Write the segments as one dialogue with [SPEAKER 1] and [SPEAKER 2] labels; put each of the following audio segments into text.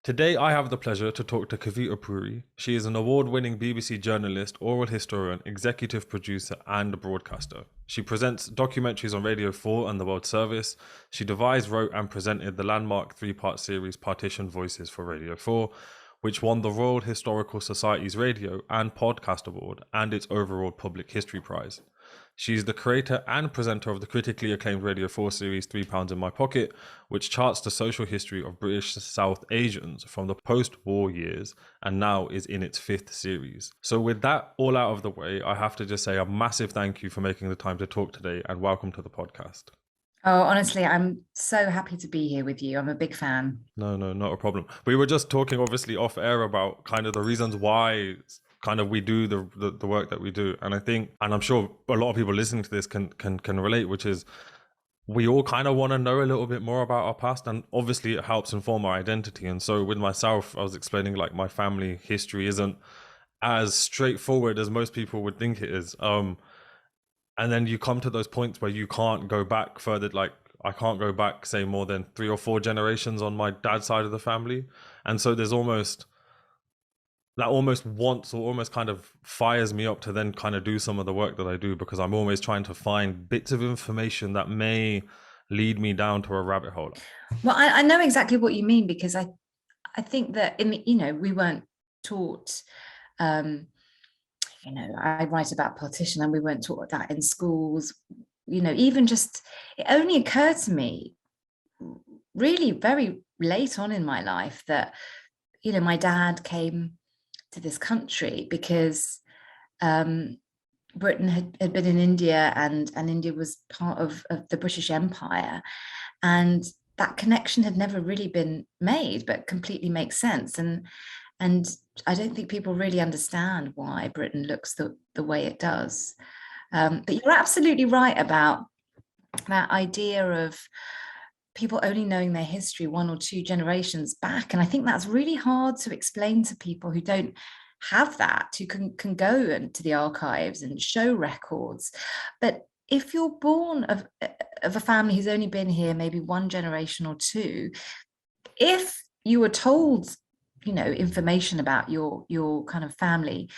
[SPEAKER 1] Today, I have the pleasure to talk to Kavita Puri. She is an award-winning BBC journalist, oral historian, executive producer, and broadcaster. She presents documentaries on Radio 4 and the World Service. She devised, wrote, and presented the landmark three-part series Partition Voices for Radio 4, which won the Royal Historical Society's Radio and Podcast Award and its overall Public History Prize. She's the creator and presenter of the critically acclaimed Radio 4 series £3 in My Pocket, which charts the social history of British South Asians from the post-war years and now is in its fifth series. So with that all out of the way, I have to just say a massive thank you for making the time to talk today and welcome to the podcast.
[SPEAKER 2] Oh, honestly, I'm so happy to be here with you. I'm a big fan.
[SPEAKER 1] No, not a problem. We were just talking obviously off air about kind of the reasons why kind of we do the work that we do. And I think, and I'm sure a lot of people listening to this can relate, which is we all kind of want to know a little bit more about our past, and obviously it helps inform our identity. And so with myself, I was explaining like my family history isn't as straightforward as most people would think it is. And then you come to those points where you can't go back further. Like I can't go back, say, more than 3 or 4 generations on my dad's side of the family. And so there's almost wants or almost kind of fires me up to then kind of do some of the work that I do, because I'm always trying to find bits of information that may lead me down to a rabbit hole.
[SPEAKER 2] Well, I know exactly what you mean, because I think that we weren't taught. I write about partition, and we weren't taught that in schools. Even just it only occurred to me really very late on in my life that my dad came to this country because Britain had been in India, and India was part of the British Empire, and that connection had never really been made, but completely makes sense. And I don't think people really understand why Britain looks the way it does. But you're absolutely right about that idea of people only knowing their history 1 or 2 generations back. And I think that's really hard to explain to people who don't have that, who can go into the archives and show records. But if you're born of a family who's only been here maybe 1 generation or 2, if you were told information about your kind of family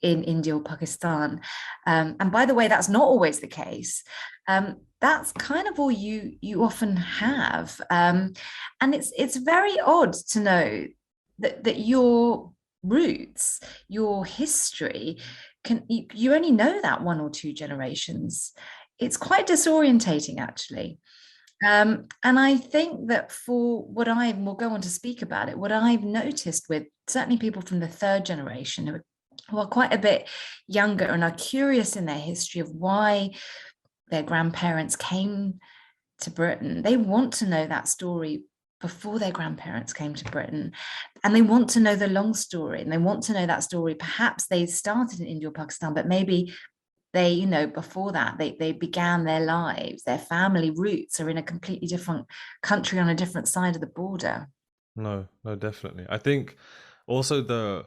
[SPEAKER 2] in India or Pakistan, and by the way, that's not always the case, that's kind of all you often have, and it's very odd to know that your roots, your history, you only know that 1 or 2 generations. It's quite disorientating, actually. And I think that we'll go on to speak about it, what I've noticed with certainly people from the 3rd generation who are quite a bit younger and are curious in their history of why their grandparents came to Britain. They want to know that story before their grandparents came to Britain, and they want to know the long story, and they want to know that story. Perhaps they started in India or Pakistan, but maybe they, before that, they began their lives, their family roots are in a completely different country on a different side of the border.
[SPEAKER 1] No, definitely. I think also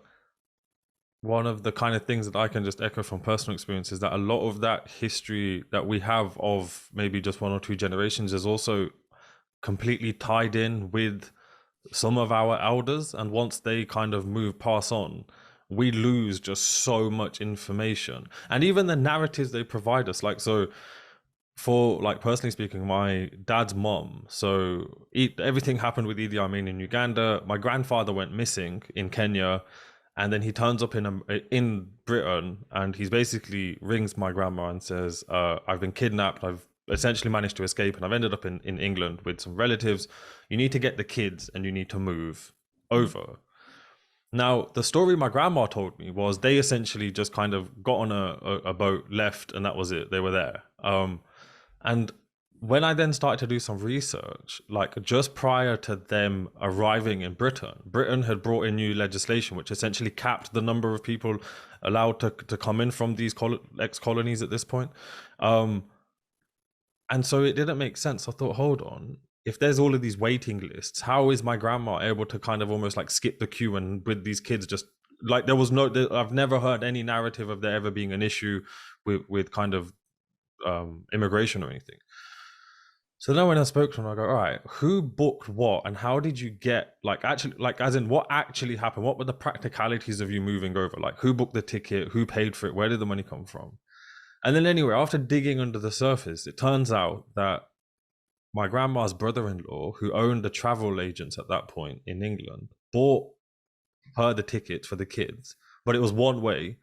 [SPEAKER 1] one of the kind of things that I can just echo from personal experience is that a lot of that history that we have of maybe just 1 or 2 generations is also completely tied in with some of our elders. And once they kind of pass on, we lose just so much information, and even the narratives they provide us. Like, so for like personally speaking, my dad's mom, so everything happened with Idi Amin in Uganda. My grandfather went missing in Kenya, and then he turns up in Britain, and he's basically rings my grandma and says, I've been kidnapped, I've essentially managed to escape, and I've ended up in England with some relatives. You need to get the kids and you need to move over. Now, the story my grandma told me was they essentially just kind of got on a boat, left, and that was it. They were there. And when I then started to do some research, like just prior to them arriving in Britain had brought in new legislation, which essentially capped the number of people allowed to come in from these ex-colonies at this point. And so it didn't make sense. I thought, hold on. If there's all of these waiting lists, how is my grandma able to kind of almost like skip the queue, and with these kids just like I've never heard any narrative of there ever being an issue with kind of immigration or anything. So then when I spoke to him, I go, all right, who booked what and how did you get, like, actually, like, as in what actually happened? What were the practicalities of you moving over? Like, who booked the ticket? Who paid for it? Where did the money come from? And then anyway, after digging under the surface, it turns out that my grandma's brother-in-law, who owned the travel agents at that point in England, bought her the ticket for the kids, but it was one way,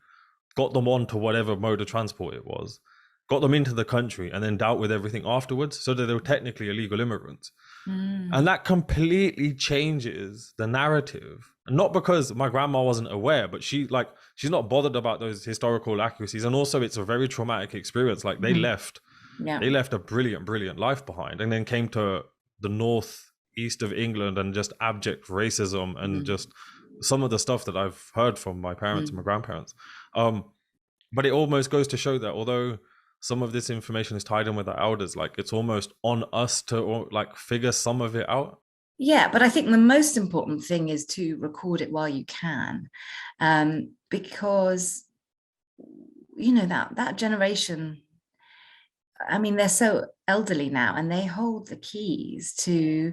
[SPEAKER 1] got them on to whatever mode of transport it was, got them into the country, and then dealt with everything afterwards, so that they were technically illegal immigrants. And that completely changes the narrative. And not because my grandma wasn't aware, but she's not bothered about those historical accuracies. And also it's a very traumatic experience. Like they left
[SPEAKER 2] Yeah.
[SPEAKER 1] a brilliant life behind, and then came to the northeast of England and just abject racism and just some of the stuff that I've heard from my parents and my grandparents. But it almost goes to show that although some of this information is tied in with our elders, like it's almost on us to like figure some of it out.
[SPEAKER 2] Yeah, but I think the most important thing is to record it while you can, because that generation, I mean, they're so elderly now, and they hold the keys to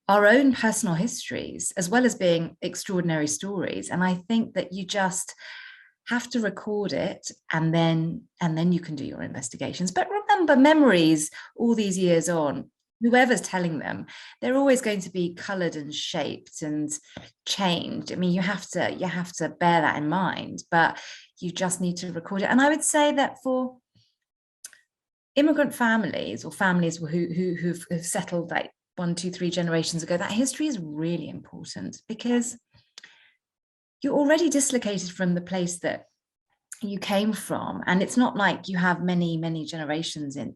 [SPEAKER 2] our own personal histories as well as being extraordinary stories. And I think that you just have to record it, and then you can do your investigations. But remember, memories all these years on, whoever's telling them, they're always going to be colored and shaped and changed. I mean, you have to bear that in mind, but you just need to record it. And I would say that for immigrant families, or families who've settled like 1, 2, 3 generations ago, that history is really important, because you're already dislocated from the place that you came from, and it's not like you have many generations in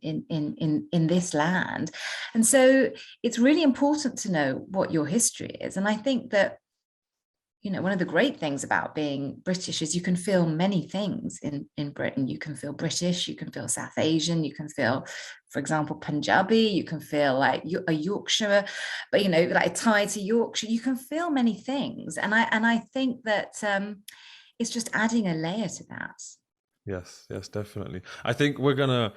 [SPEAKER 2] this land. And so it's really important to know what your history is. And I think that one of the great things about being British is you can feel many things in Britain. You can feel British, you can feel South Asian, you can feel, for example, Punjabi, you can feel like a Yorkshire, but like a tie to Yorkshire. You can feel many things, and I think that it's just adding a layer to that.
[SPEAKER 1] Yes, definitely. I think we're gonna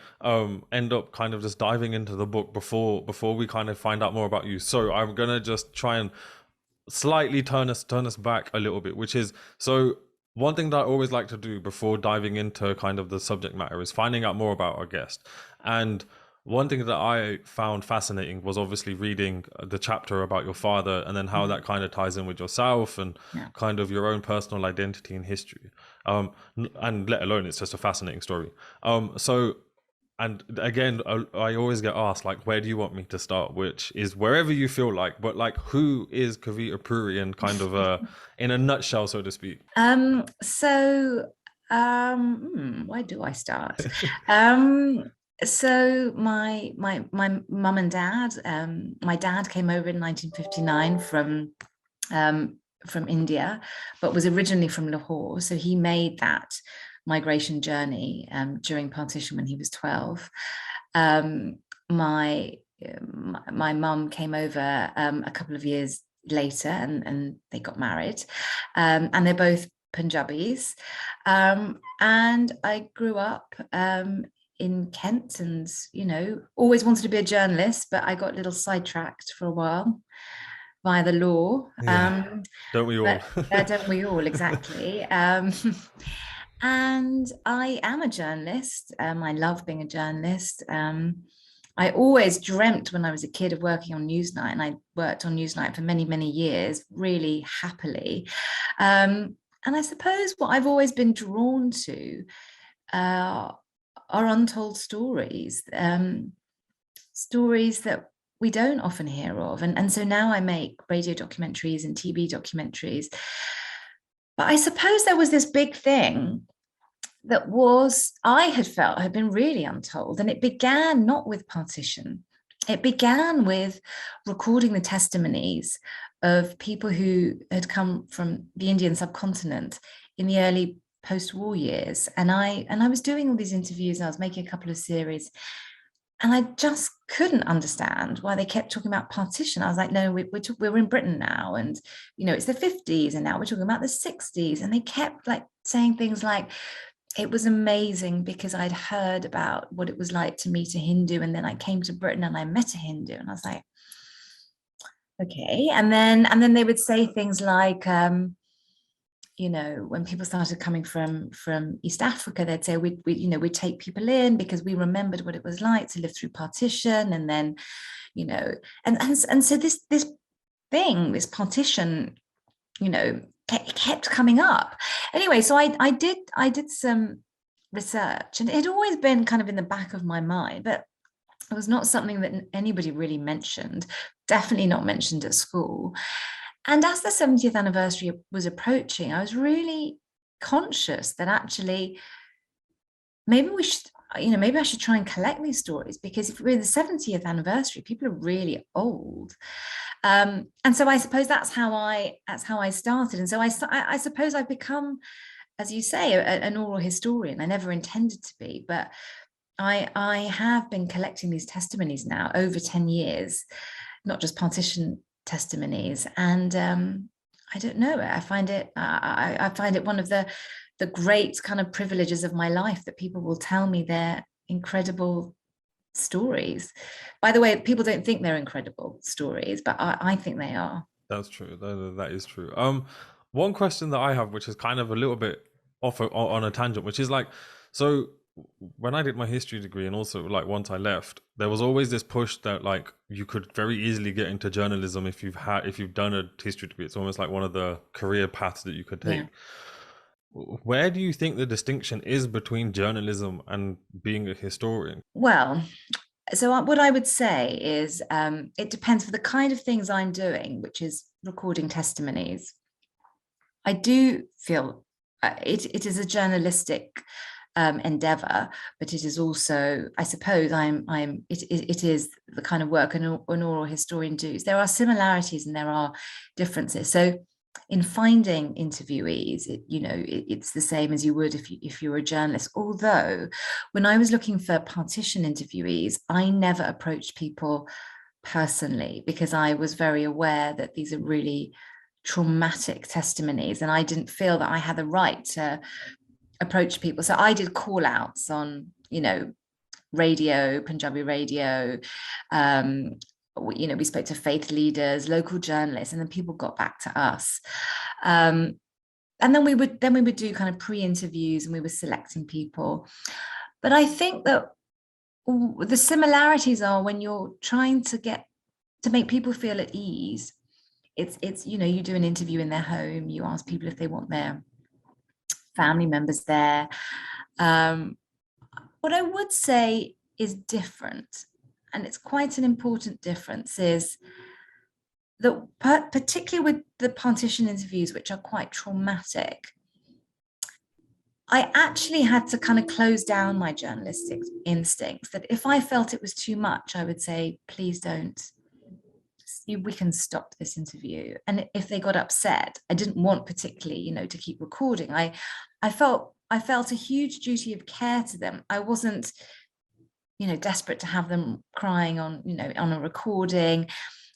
[SPEAKER 1] end up kind of just diving into the book before we kind of find out more about you. So I'm gonna just try and slightly turn us back a little bit, which is, so one thing that I always like to do before diving into kind of the subject matter is finding out more about our guest. And one thing that I found fascinating was obviously reading the chapter about your father, and then how that kind of ties in with yourself and kind of your own personal identity and history. And let alone, it's just a fascinating story. So, and again, I always get asked, like, where do you want me to start? Which is wherever you feel like, but like, who is Kavita Puri in kind of in a nutshell, so to speak?
[SPEAKER 2] Where do I start? So my mum and dad, my dad came over in 1959 from India, but was originally from Lahore. So he made that migration journey during partition when he was 12. My mum came over a couple of years later, and they got married, and they're both Punjabis, and I grew up in Kent, and always wanted to be a journalist, but I got a little sidetracked for a while via the law.
[SPEAKER 1] Don't we all?
[SPEAKER 2] Don't we all, exactly. And I am a journalist. I love being a journalist. I always dreamt when I was a kid of working on Newsnight, and I worked on Newsnight for many years, really happily. And I suppose what I've always been drawn to are untold stories, stories that we don't often hear of. And so now I make radio documentaries and TV documentaries. But I suppose there was this big thing that I had felt had been really untold. And it began not with partition. It began with recording the testimonies of people who had come from the Indian subcontinent in the early post-war years. And I was doing all these interviews, and I was making a couple of series, and I just couldn't understand why they kept talking about partition. I was like, no, we're in Britain now, and it's the 50s, and now we're talking about the 60s. And they kept like saying things like, it was amazing because I'd heard about what it was like to meet a Hindu, and then I came to Britain and I met a Hindu, and I was like, okay. And then they would say things like, when people started coming from East Africa, they'd say we'd take people in because we remembered what it was like to live through partition, and then, and so this thing, this partition, kept coming up. Anyway, so I did some research, and it had always been kind of in the back of my mind, but it was not something that anybody really mentioned, definitely not mentioned at school. And as the 70th anniversary was approaching, I was really conscious that actually maybe we should, maybe I should try and collect these stories, because if we're the 70th anniversary, people are really old. And so I suppose that's how I started. And so I suppose I've become, as you say, an oral historian. I never intended to be, but I have been collecting these testimonies now over 10 years, not just partition testimonies. And I don't know, I find it one of the great kind of privileges of my life that people will tell me their incredible stories. By the way, people don't think they're incredible stories, but I think they are.
[SPEAKER 1] That's true. That is true. One question that I have, which is kind of a little bit on a tangent, which is like, so when I did my history degree, and also like once I left, there was always this push that like you could very easily get into journalism if you've done a history degree. It's almost like one of the career paths that you could take.
[SPEAKER 2] Yeah.
[SPEAKER 1] Where do you think the distinction is between journalism and being a historian?
[SPEAKER 2] Well, so what I would say is, it depends for the kind of things I'm doing, which is recording testimonies. I do feel it is a journalistic endeavor, but it is also, I suppose, it is the kind of work an oral historian does. There are similarities and there are differences. So in finding interviewees, it's the same as you would if you were a journalist. Although when I was looking for partition interviewees, I never approached people personally, because I was very aware that these are really traumatic testimonies, and I didn't feel that I had the right to approach people. So I did call outs on, radio, Punjabi radio. We spoke to faith leaders, local journalists, and then people got back to us. And then we would do kind of pre-interviews, and we were selecting people. But I think that the similarities are when you're trying to make people feel at ease. It's you do an interview in their home, you ask people if they want their family members there. What I would say is different, and it's quite an important difference, is that particularly with the partition interviews, which are quite traumatic, I actually had to kind of close down my journalistic instincts, that if I felt it was too much, I would say, please don't. We can stop this interview. And if they got upset, I didn't want particularly, to keep recording. I felt a huge duty of care to them. I wasn't, desperate to have them crying on a recording.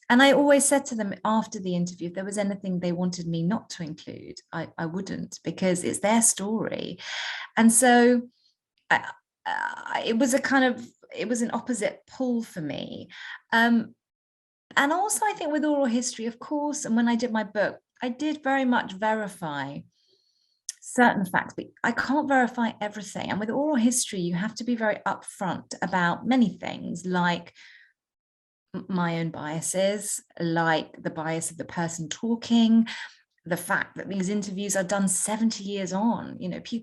[SPEAKER 2] And I always said to them after the interview, if there was anything they wanted me not to include, I wouldn't, because it's their story. And so it was an opposite pull for me. And also, I think with oral history, of course, and when I did my book, I did very much verify certain facts, but I can't verify everything. And with oral history, you have to be very upfront about many things, like my own biases, like the bias of the person talking, the fact that these interviews are done 70 years on,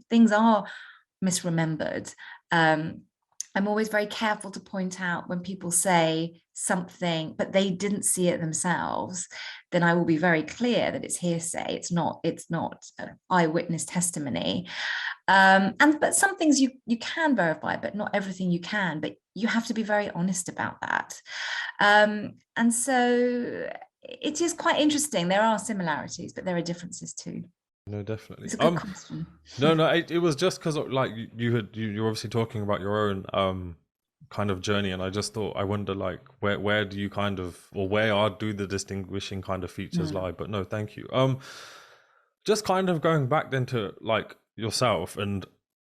[SPEAKER 2] things are misremembered. I'm always very careful to point out when people say something, but they didn't see it themselves, then I will be very clear that it's hearsay. It's not eyewitness testimony. But some things you can verify, but not everything you can, but you have to be very honest about that. And so it is quite interesting. There are similarities, but there are differences too.
[SPEAKER 1] No, definitely.
[SPEAKER 2] It's a good question.
[SPEAKER 1] No, it was just because like you're obviously talking about your own kind of journey, and I just thought, I wonder like where do you kind of, or do the distinguishing kind of features lie? But no, thank you. Just kind of going back then to like yourself, and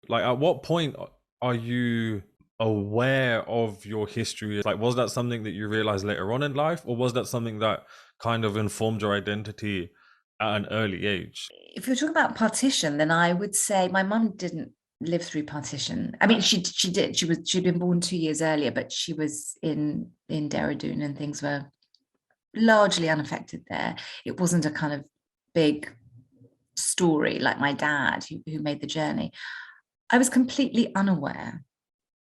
[SPEAKER 1] Like, at what point are you aware of your history? Like, was that something that you realized later on in life, or was that something that kind of informed your identity at an early age?
[SPEAKER 2] If you're talking about partition, then I would say my mum didn't live through partition. I mean, she did. She'd been born 2 years earlier, but she was in Dehradun, and things were largely unaffected there. It wasn't a kind of big story like my dad, who made the journey. I was completely unaware.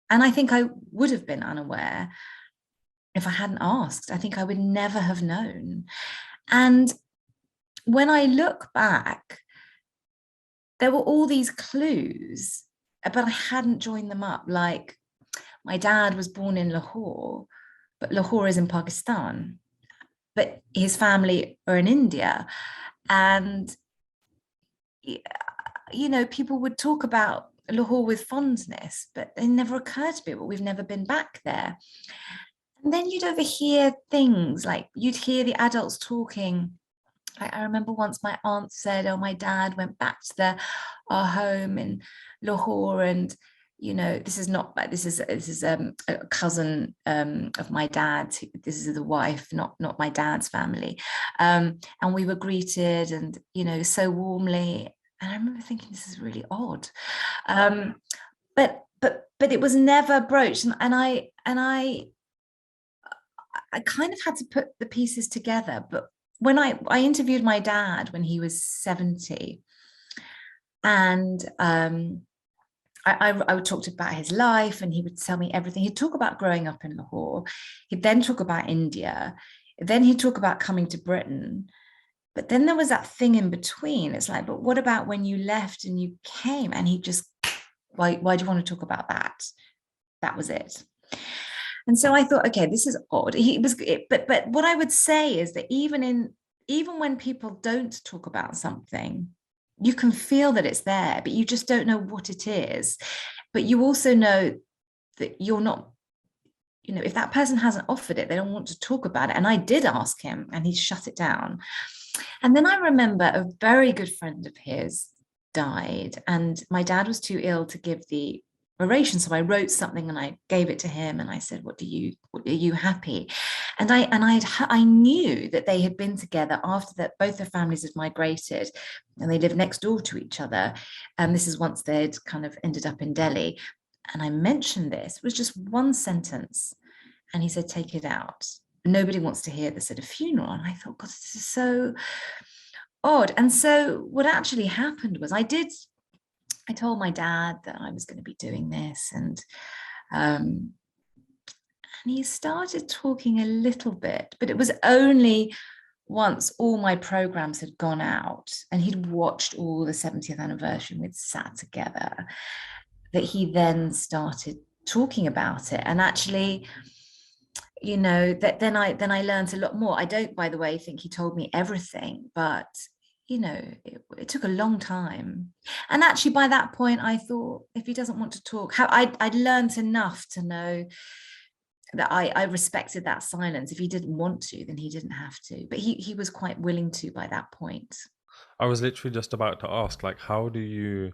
[SPEAKER 2] And I think I would have been unaware if I hadn't asked. I think I would never have known. And when I look back, there were all these clues, but I hadn't joined them up. Like, my dad was born in Lahore, but Lahore is in Pakistan, but his family are in India. And, people would talk about Lahore with fondness, but it never occurred to me, but we've never been back there. And then you'd overhear things, like you'd hear the adults talking. I remember once my aunt said, "Oh, my dad went back to our home in Lahore, and this is not, this is a cousin of my dad. This is the wife, not my dad's family, and we were greeted, and so warmly." And I remember thinking, this is really odd, but it was never broached, and I kind of had to put the pieces together. But when I interviewed my dad when he was 70, and I would talk about his life, and he would tell me everything. He'd talk about growing up in Lahore. He'd then talk about India. Then he'd talk about coming to Britain. But then there was that thing in between. It's like, but what about when you left and you came? And he just, why do you want to talk about that? That was it. And so I thought, okay, this is odd. But what I would say is that even when people don't talk about something, you can feel that it's there, but you just don't know what it is. But you also know that you're not, if that person hasn't offered it, they don't want to talk about it. And I did ask him, and he shut it down. And then I remember a very good friend of his died, and my dad was too ill to give the oration, so I wrote something and I gave it to him, and I said, "What are you happy?" And I knew that they had been together after that. Both their families had migrated, and they lived next door to each other. And this is once they'd kind of ended up in Delhi. And I mentioned this. It was just one sentence, and he said, "Take it out. Nobody wants to hear this at a funeral." And I thought, God, this is so odd. And so what actually happened was I told my dad that I was going to be doing this, and he started talking a little bit, but it was only once all my programs had gone out and he'd watched all the 70th anniversary and we'd sat together that he then started talking about it. And actually, that then I learned a lot more. I don't, by the way, think he told me everything, but it took a long time. And actually, by that point, I thought, if he doesn't want to talk, I'd learned enough to know that I respected that silence. If he didn't want to, then he didn't have to. But he was quite willing to by that point.
[SPEAKER 1] I was literally just about to ask, like, how do you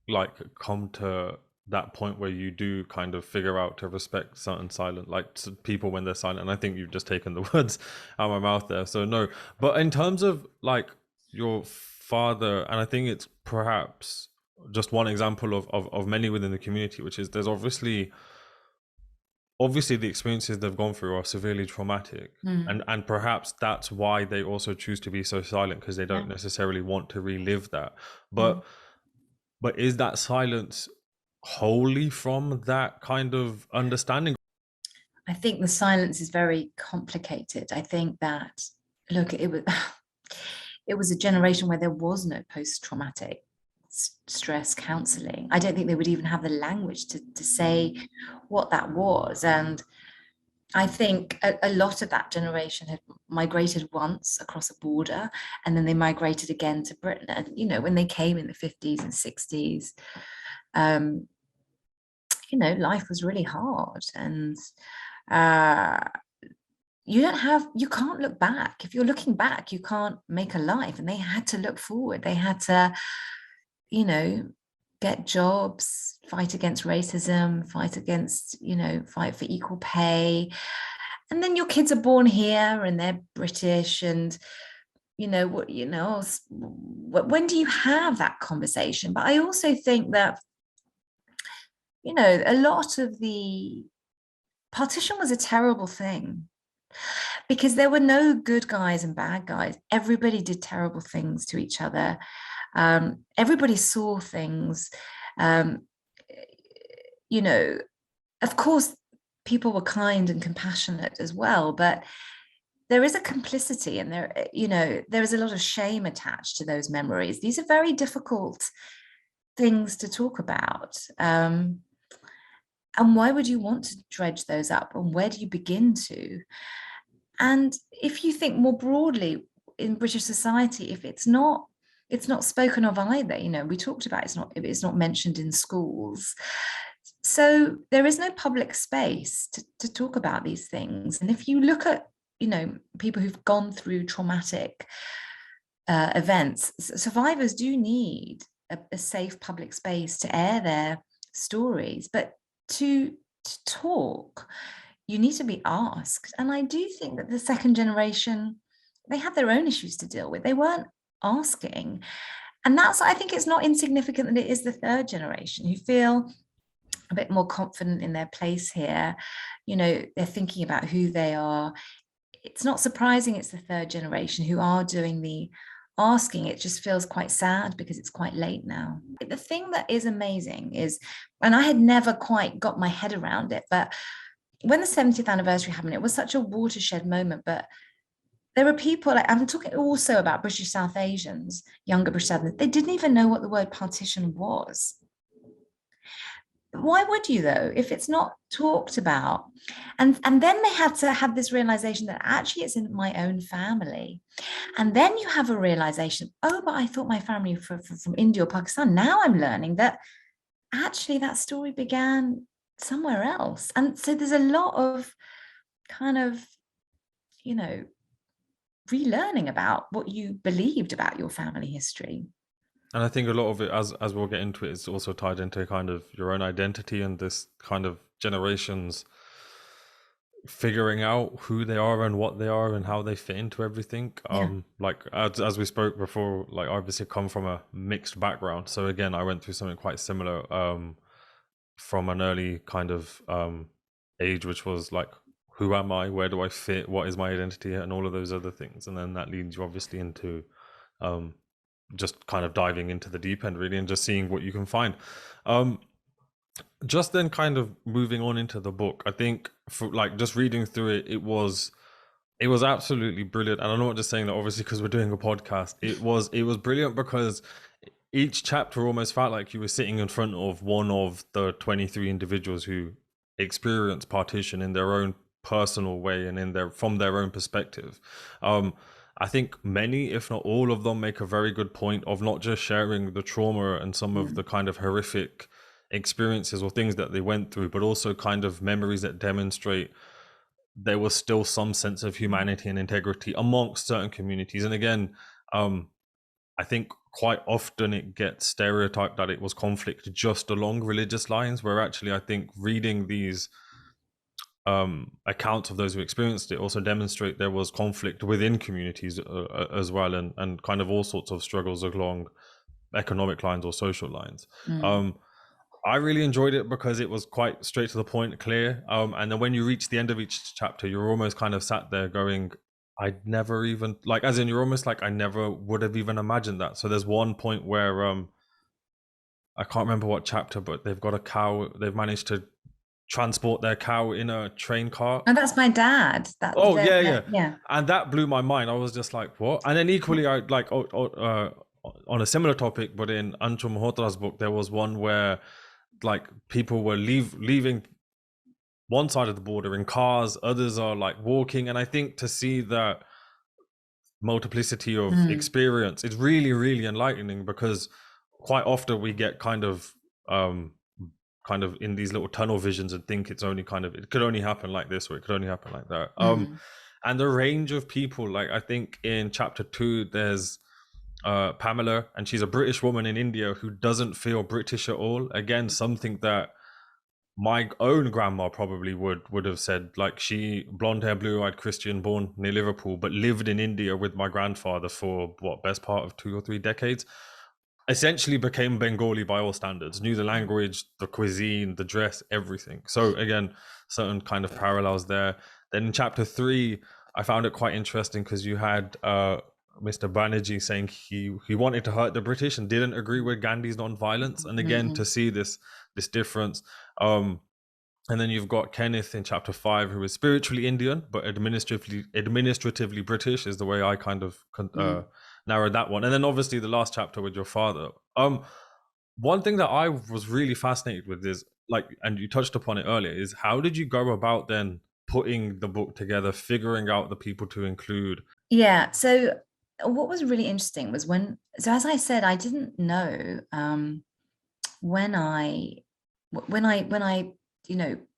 [SPEAKER 1] like come to that point where you do kind of figure out to respect certain silent, like people when they're silent? And I think you've just taken the words out of my mouth there. So no, but in terms of like your father, and I think it's perhaps just one example of many within the community, which is there's obviously the experiences they've gone through are severely traumatic, and perhaps that's why they also choose to be so silent, because they don't necessarily want to relive that. But is that silence wholly from that kind of understanding?
[SPEAKER 2] I think the silence is very complicated. I think that, look, it was a generation where there was no post-traumatic stress counseling. I don't think they would even have the language to say what that was. And I think a lot of that generation had migrated once across a border, and then they migrated again to Britain. And, when they came in the 50s and 60s, life was really hard. And you can't look back. If you're looking back, you can't make a life. And they had to look forward. They had to, get jobs, fight against racism, fight for equal pay. And then your kids are born here and they're British, and when do you have that conversation? But I also think that, a lot of the partition was a terrible thing because there were no good guys and bad guys. Everybody did terrible things to each other. Everybody saw things. Um, of course, people were kind and compassionate as well, but there is a complicity, and there is a lot of shame attached to those memories. These are very difficult things to talk about. And why would you want to dredge those up? And where do you begin to? And if you think more broadly in British society, if it's not spoken of either. We talked about it's not mentioned in schools. So there is no public space to talk about these things. And if you look at, people who've gone through traumatic events, survivors do need a safe public space to air their stories. But to talk, you need to be asked. And I do think that the second generation, they have their own issues to deal with. They weren't asking. And I think it's not insignificant that it is the third generation who feel a bit more confident in their place here. They're thinking about who they are. It's not surprising it's the third generation who are doing the asking. It just feels quite sad because it's quite late now. The thing that is amazing is, and I had never quite got my head around it, but when the 70th anniversary happened, it was such a watershed moment. But there were people, I'm talking also about British South Asians, younger British South Asians, they didn't even know what the word partition was. Why would you, though, if it's not talked about? And then they had to have this realization that actually it's in my own family. And then you have a realization, oh, but I thought my family from India or Pakistan. Now I'm learning that actually that story began somewhere else. And so there's a lot of kind of, relearning about what you believed about your family history.
[SPEAKER 1] And I think a lot of it, as we'll get into it, is also tied into kind of your own identity and this kind of generations figuring out who they are and what they are and how they fit into everything.
[SPEAKER 2] Yeah.
[SPEAKER 1] Like as we spoke before, like I obviously come from a mixed background. So again, I went through something quite similar from an early kind of age, which was like, who am I? Where do I fit? What is my identity? And all of those other things. And then that leads you obviously into just kind of diving into the deep end really and just seeing what you can find. Just then kind of moving on into the book, I think for like just reading through it, it was absolutely brilliant. And I'm not just saying that obviously because we're doing a podcast. It was brilliant because each chapter almost felt like you were sitting in front of one of the 23 individuals who experienced partition in their own personal way and from their own perspective. I think many, if not all of them, make a very good point of not just sharing the trauma and some of the kind of horrific experiences or things that they went through, but also kind of memories that demonstrate there was still some sense of humanity and integrity amongst certain communities. And again, I think quite often it gets stereotyped that it was conflict just along religious lines, where actually I think reading these accounts of those who experienced it also demonstrate there was conflict within communities as well, and kind of all sorts of struggles along economic lines or social lines. I really enjoyed it because it was quite straight to the point, clear. And then when you reach the end of each chapter, you're almost kind of sat there going, I'd never even, like, as in you're almost like, I never would have even imagined that. So there's one point where I can't remember what chapter, but they've got a cow, they've managed to transport their cow in a train car.
[SPEAKER 2] And that's my dad.
[SPEAKER 1] Yeah. And that blew my mind. I was just like, what? And then equally, I like on a similar topic, but in Anshul Malhotra's book, there was one where like people were leaving one side of the border in cars, others are like walking. And I think to see that multiplicity of experience, it's really, really enlightening, because quite often we get kind of in these little tunnel visions and think it's only kind of, it could only happen like this or it could only happen like that. And the range of people, like I think in chapter 2 there's Pamela, and she's a British woman in India who doesn't feel British at all. Again, something that my own grandma probably would have said. Like, she, blonde hair, blue eyed Christian, born near Liverpool, but lived in India with my grandfather for what, best part of 2 or 3 decades. Essentially became Bengali by all standards, knew the language, the cuisine, the dress, everything. So again, certain kind of parallels there. Then in chapter 3, I found it quite interesting because you had Mr. Banerjee saying he wanted to hurt the British and didn't agree with Gandhi's non-violence. And again, to see this difference. And then you've got Kenneth in chapter 5, who is spiritually Indian, but administratively British, is the way I kind of narrowed that one. And then obviously the last chapter with your father. One thing that I was really fascinated with is, like, and you touched upon it earlier, is how did you go about then putting the book together, figuring out the people to include?
[SPEAKER 2] Yeah. So what was really interesting was so as I said, I didn't know when I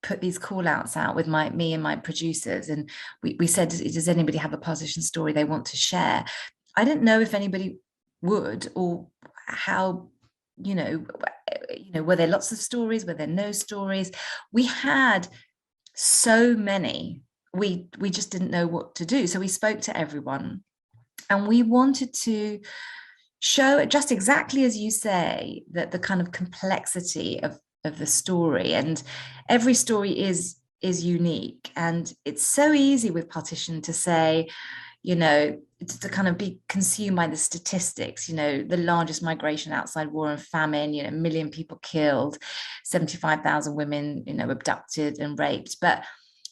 [SPEAKER 2] put these call outs out with me and my producers, and we said, does anybody have a partition story they want to share? I didn't know if anybody would, or how, were there lots of stories, were there no stories? We had so many, we just didn't know what to do. So we spoke to everyone, and we wanted to show, just exactly as you say, that the kind of complexity of the story, and every story is unique. And it's so easy with partition to say, to kind of be consumed by the statistics, the largest migration outside war and famine, 1 million people killed, 75,000 women, abducted and raped. But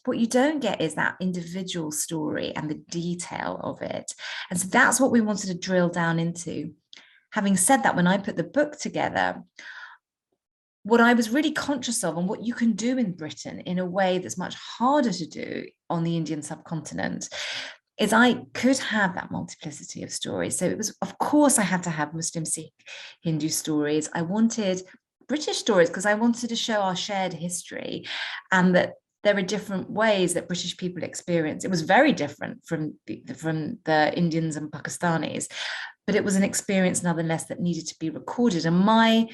[SPEAKER 2] what you don't get is that individual story and the detail of it. And so that's what we wanted to drill down into. Having said that, when I put the book together, what I was really conscious of, and what you can do in Britain in a way that's much harder to do on the Indian subcontinent, is I could have that multiplicity of stories. So it was, of course, I had to have Muslim, Sikh, Hindu stories. I wanted British stories because I wanted to show our shared history, and that there are different ways that British people experience. It was very different from the Indians and Pakistanis, but it was an experience nonetheless that needed to be recorded. And my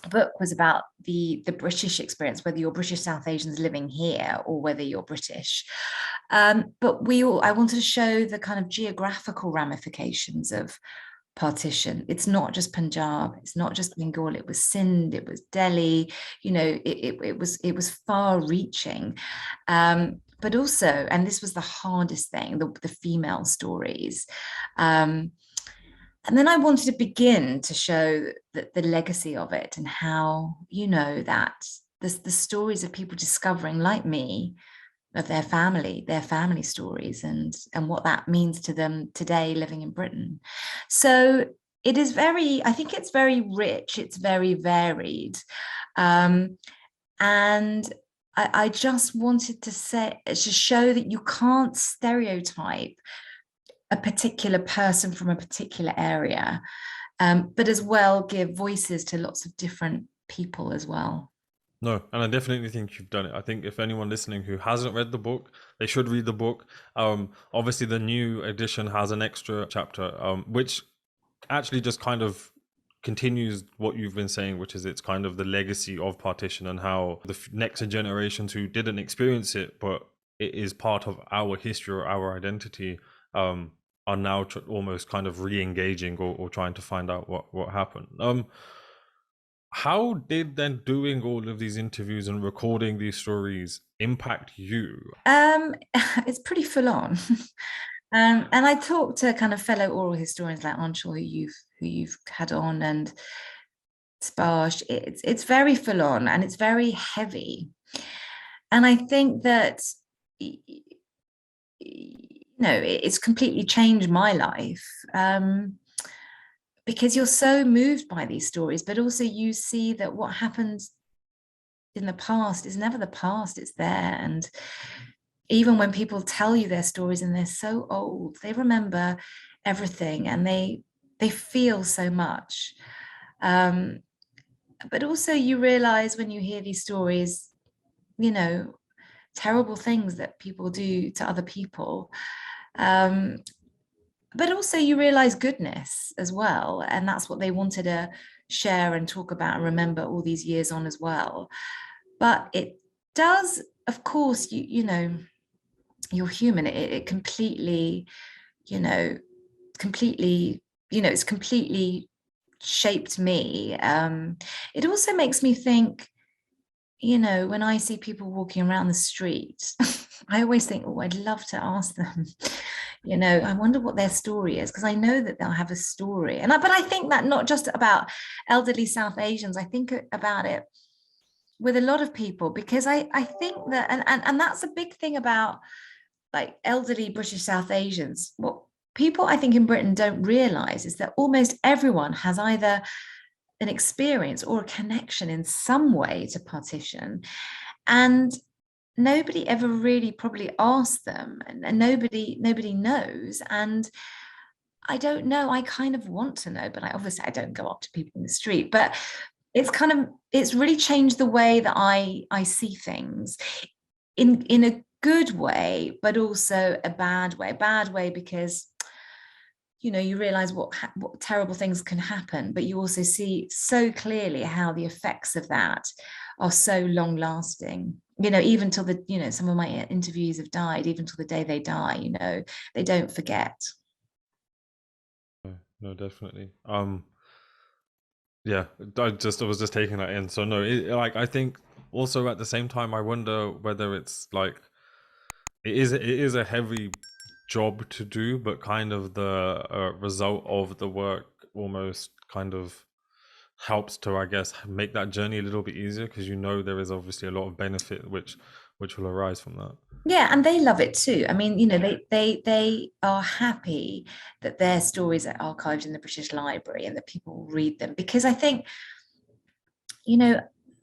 [SPEAKER 2] book was about the British experience, whether you're British South Asians living here or whether you're British. But I wanted to show the kind of geographical ramifications of partition. It's not just Punjab, it's not just Bengal, it was Sindh, it was Delhi, it was far reaching. But also, and this was the hardest thing, the female stories. And then I wanted to begin to show the legacy of it, and how, that the stories of people discovering, like me, of their family stories, and what that means to them today living in Britain. So I think it's very rich, it's very varied. And I just wanted to show that you can't stereotype a particular person from a particular area, but as well give voices to lots of different people as well.
[SPEAKER 1] No, and I definitely think you've done it. I think if anyone listening who hasn't read the book, they should read the book. Obviously, the new edition has an extra chapter, which actually just kind of continues what you've been saying, which is it's kind of the legacy of partition and how the next generations who didn't experience it, but it is part of our history or our identity, are now almost kind of re-engaging or trying to find out what happened. How did then doing all of these interviews and recording these stories impact you?
[SPEAKER 2] It's pretty full on. And I talked to kind of fellow oral historians like Anshul, who you've had on, and Sparsh. It's very full on, and it's very heavy. And I think that it's completely changed my life, because you're so moved by these stories, but also you see that what happened in the past is never the past, it's there. And even when people tell you their stories and they're so old, they remember everything, and they feel so much. But also you realize when you hear these stories, terrible things that people do to other people, but also you realize goodness as well, and that's what they wanted to share and talk about and remember all these years on as well. But it does, of course, you know, you're human. It completely, you know, completely, you know, it's completely shaped me. It also makes me think, you know, when I see people walking around the street, I always think, oh, I'd love to ask them, you know, I wonder what their story is, because I know that they'll have a story. But I think that not just about elderly South Asians, I think about it with a lot of people, because I think that, and that's a big thing about like elderly British South Asians. What people I think in Britain don't realize is that almost everyone has either an experience or a connection in some way to partition, and nobody ever really probably asked them, and nobody knows. And I don't know, I kind of want to know, but I don't go up to people in the street. But it's really changed the way that I see things, in a good way, but also a bad way because, you know, you realize what terrible things can happen, but you also see so clearly how the effects of that are so long lasting, you know, even till the, you know, some of my interviews have died, even till the day they die, you know, they don't forget.
[SPEAKER 1] No, definitely. Yeah, I was just taking that in. So no, like I think also at the same time, I wonder whether it's like it is a heavy job to do, but kind of the result of the work almost kind of helps to, I guess, make that journey a little bit easier, because you know there is obviously a lot of benefit which will arise from that.
[SPEAKER 2] Yeah, and they love it too. I mean, you know, they are happy that their stories are archived in the British Library and that people read them, because I think, you know,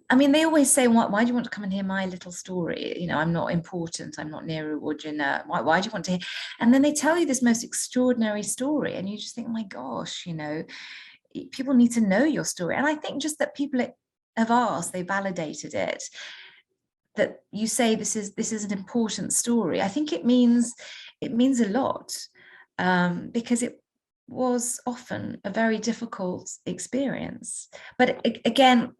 [SPEAKER 2] I mean, they always say, why do you want to come and hear my little story? You know, I'm not important. I'm not Nehru or Jinnah. Why do you want to hear? And then they tell you this most extraordinary story, and you just think, oh my gosh, you know, people need to know your story. And I think just that people have asked, they validated it, that you say this is an important story. I think it means a lot, because it was often a very difficult experience. But again,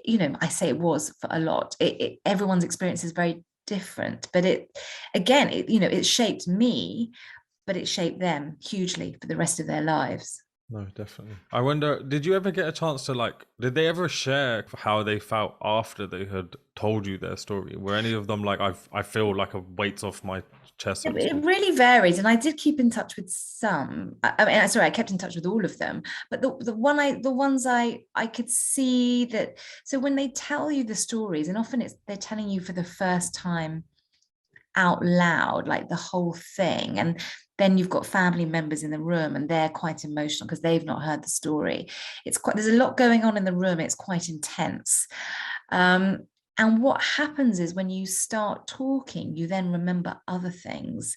[SPEAKER 2] you know, I say it was for a lot. Everyone's experience is very different. But you know, it shaped me, but it shaped them hugely for the rest of their lives.
[SPEAKER 1] No, definitely. I wonder, did you ever get a chance to like, did they ever share how they felt after they had told you their story? Were any of them like, I feel like a weight's off my chest, so to
[SPEAKER 2] It
[SPEAKER 1] speak?
[SPEAKER 2] really varies, and I did keep in touch with some. I mean, sorry, I kept in touch with all of them, but the ones I could see that. So when they tell you the stories, and often they're telling you for the first time out loud, like the whole thing, and then you've got family members in the room, and they're quite emotional because they've not heard the story. There's a lot going on in the room. It's quite intense. Um, and what happens is when you start talking, you then remember other things,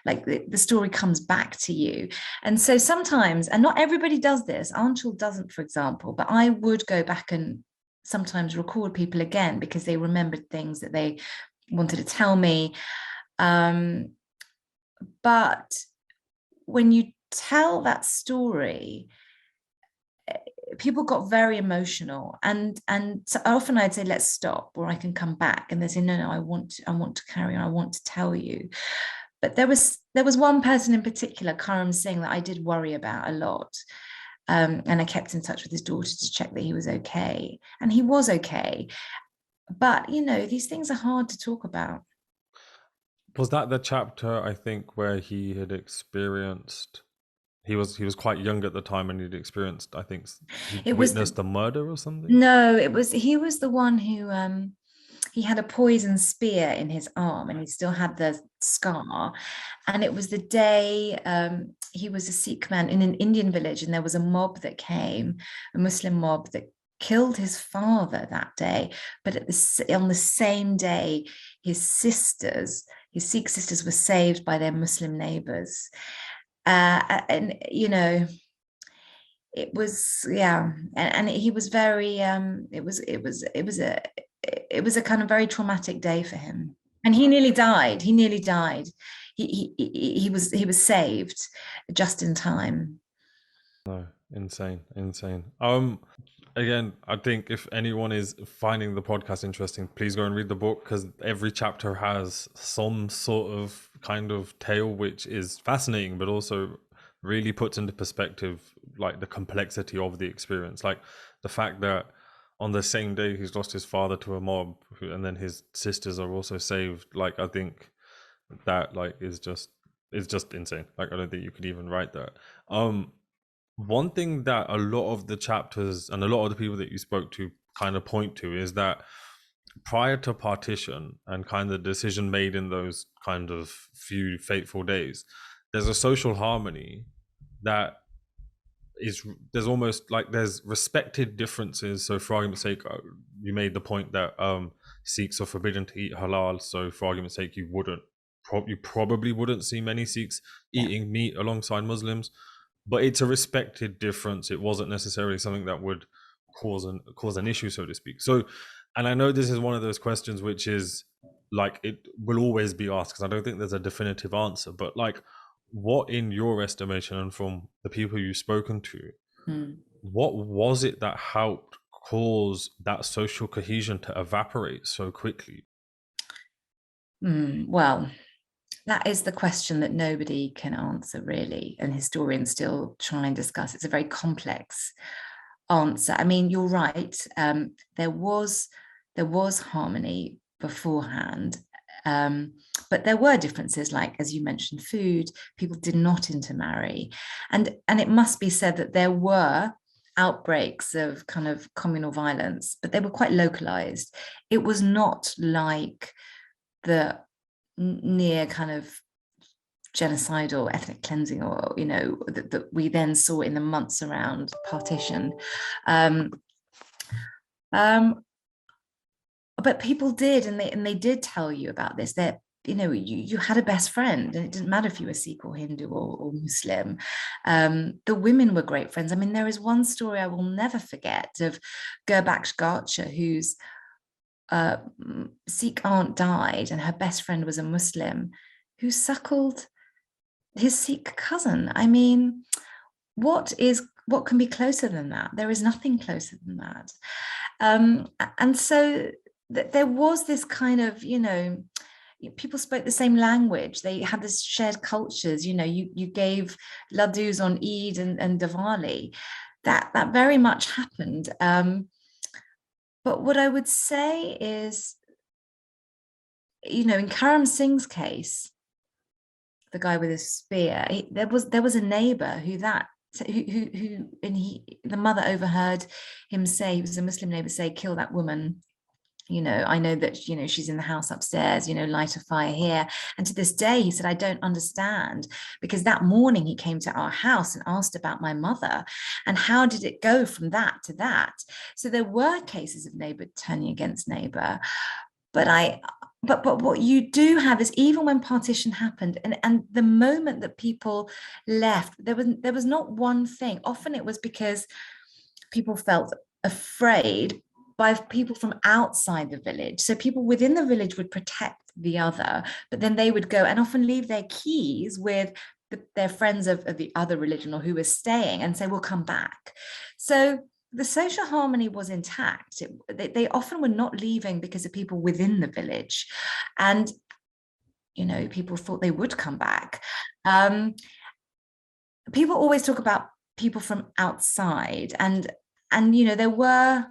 [SPEAKER 2] like the story comes back to you. And so sometimes, and not everybody does this, Anshul doesn't, for example, but I would go back and sometimes record people again because they remembered things that they wanted to tell me. But when you tell that story, people got very emotional, and so often I'd say, let's stop, or I can come back, and they say, no, I want to carry on, I want to tell you. But there was one person in particular, Karam Singh, that I did worry about a lot. And I kept in touch with his daughter to check that he was okay, and he was okay. But you know, these things are hard to talk about.
[SPEAKER 1] Was that the chapter, I think, where he had experienced, he was quite young at the time, and he'd experienced, I think, he
[SPEAKER 2] It was
[SPEAKER 1] witnessed the murder or something?
[SPEAKER 2] No, he was the one who he had a poison spear in his arm, and he still had the scar. And it was the day, he was a Sikh man in an Indian village, and there was a mob that came, a Muslim mob that killed his father that day. But on the same day, his Sikh sisters, were saved by their Muslim neighbors. And you know, it was, yeah, and he was very, it was a kind of very traumatic day for him, and he nearly died. he was saved just in time.
[SPEAKER 1] No, insane. Again, I think if anyone is finding the podcast interesting, please go and read the book, because every chapter has some sort of kind of tale which is fascinating, but also really puts into perspective like the complexity of the experience. Like the fact that on the same day he's lost his father to a mob, and then his sisters are also saved. Like I think that like is just insane. Like I don't think you could even write that. One thing that a lot of the chapters and a lot of the people that you spoke to kind of point to is that prior to partition and kind of the decision made in those kind of few fateful days, there's a social harmony that is, there's almost like there's respected differences. So for argument's sake, you made the point that Sikhs are forbidden to eat halal, so for argument's sake you probably wouldn't see many Sikhs
[SPEAKER 2] Yeah.
[SPEAKER 1] eating meat alongside Muslims, but it's a respected difference. It wasn't necessarily something that would cause an issue, so to speak. So, and I know this is one of those questions which is like it will always be asked, because I don't think there's a definitive answer. But like, what in your estimation and from the people you've spoken to, what was it that helped cause that social cohesion to evaporate so quickly?
[SPEAKER 2] Well, that is the question that nobody can answer, really, and historians still try and discuss. It's a very complex answer. I mean, you're right. There was harmony beforehand, but there were differences, like as you mentioned, food. People did not intermarry, and it must be said that there were outbreaks of kind of communal violence, but they were quite localized. It was not like the near kind of genocidal ethnic cleansing, or that we then saw in the months around partition. um, um, but people did, and they did tell you about this, that you had a best friend, and it didn't matter if you were Sikh or Hindu or Muslim. The women were great friends. I mean, there is one story I will never forget of Gurbaksh Garcha, whose Sikh aunt died, and her best friend was a Muslim who suckled his Sikh cousin. I mean, what can be closer than that? There is nothing closer than that. And so there was this kind of, people spoke the same language. They had this shared cultures. You gave laddus on Eid and Diwali. That very much happened. But what I would say is, in Karam Singh's case, the guy with his spear, there was a neighbor the mother overheard him say, he was a Muslim neighbor, say, kill that woman. I know that, she's in the house upstairs, light a fire here. And to this day, he said, I don't understand, because that morning he came to our house and asked about my mother. And how did it go from that to that? So there were cases of neighbor turning against neighbor. But what you do have is, even when partition happened, and the moment that people left, there was not one thing. Often it was because people felt afraid by people from outside the village. So people within the village would protect the other, but then they would go and often leave their keys with their friends of the other religion, or who were staying, and say, we'll come back. So the social harmony was intact. They often were not leaving because of people within the village. And, people thought they would come back. People always talk about people from outside, and there were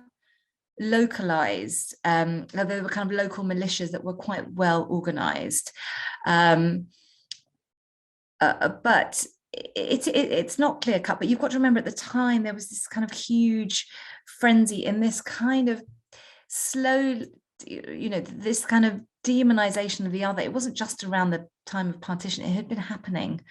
[SPEAKER 2] localized, there were kind of local militias that were quite well organized. But it's not clear cut. But you've got to remember, at the time there was this kind of huge frenzy in this kind of slow, this kind of demonization of the other. It wasn't just around the time of partition. It had been happening.